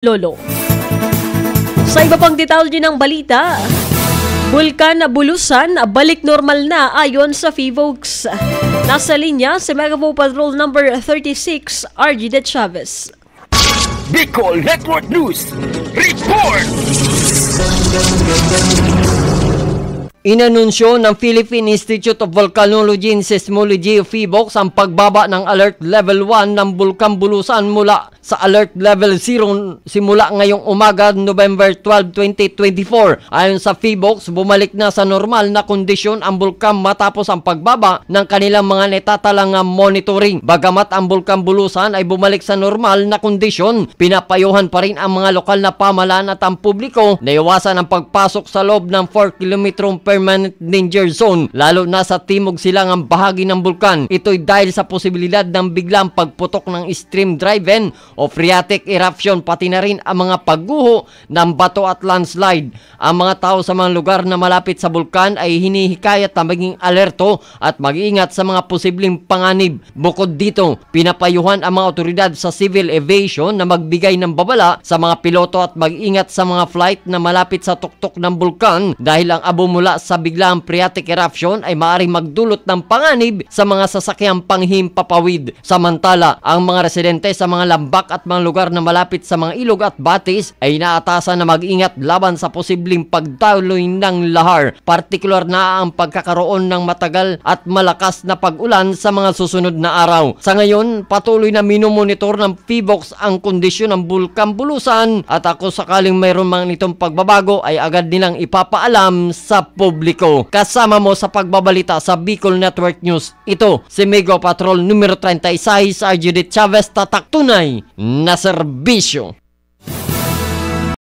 Lolo. Sa iba pang detalye ng balita, Bulkan na Bulusan, balik normal na ayon sa PHIVOLCS. Nasa linya si Megapo Patrol number 36, RG De Chavez. Bicol Network News Report! Inanunsyo ng Philippine Institute of Volcanology and Seismology PHIVOLCS ang pagbaba ng Alert Level 1 ng Bulkan Bulusan mula sa Alert Level 0 simula ngayong umaga November 12, 2024. Ayon sa PHIVOLCS, bumalik na sa normal na kondisyon ang bulkan matapos ang pagbaba ng kanilang mga natatalang monitoring. Bagamat ang Bulkan Bulusan ay bumalik sa normal na kondisyon, pinapayuhan pa rin ang mga lokal na pamahalaan at ang publiko na iwasan ang pagpasok sa loob ng 4 kilometrong permanent danger zone, lalo na sa timog silangang bahagi ng bulkan. Ito'y dahil sa posibilidad ng biglang pagputok ng stream driven o phreatic eruption, pati na rin ang mga pagguho ng bato at landslide. Ang mga tao sa mga lugar na malapit sa bulkan ay hinihikayat na maging alerto at mag-iingat sa mga posibleng panganib. Bukod dito, pinapayuhan ang mga otoridad sa civil aviation na magbigay ng babala sa mga piloto at mag-ingat sa mga flight na malapit sa tuktok ng bulkan dahil ang abo mula sa biglang phreatic eruption ay maaaring magdulot ng panganib sa mga sasakyang panghimpapawid. Samantala, ang mga residente sa mga lambak at mga lugar na malapit sa mga ilog at batis ay inaatasan na mag-ingat laban sa posibleng pagdaloy ng lahar, partikular na ang pagkakaroon ng matagal at malakas na pag-ulan sa mga susunod na araw. Sa ngayon, patuloy na minomonitor ng PHIVOLCS ang kondisyon ng Bulkan Bulusan at ako sakaling mayroon man itong pagbabago ay agad nilang ipapaalam sa publiko. Kasama mo sa pagbabalita sa Bicol Network News, ito si Mega Patrol numero 36, RG De Chavez, tatak tunay na serbisyo.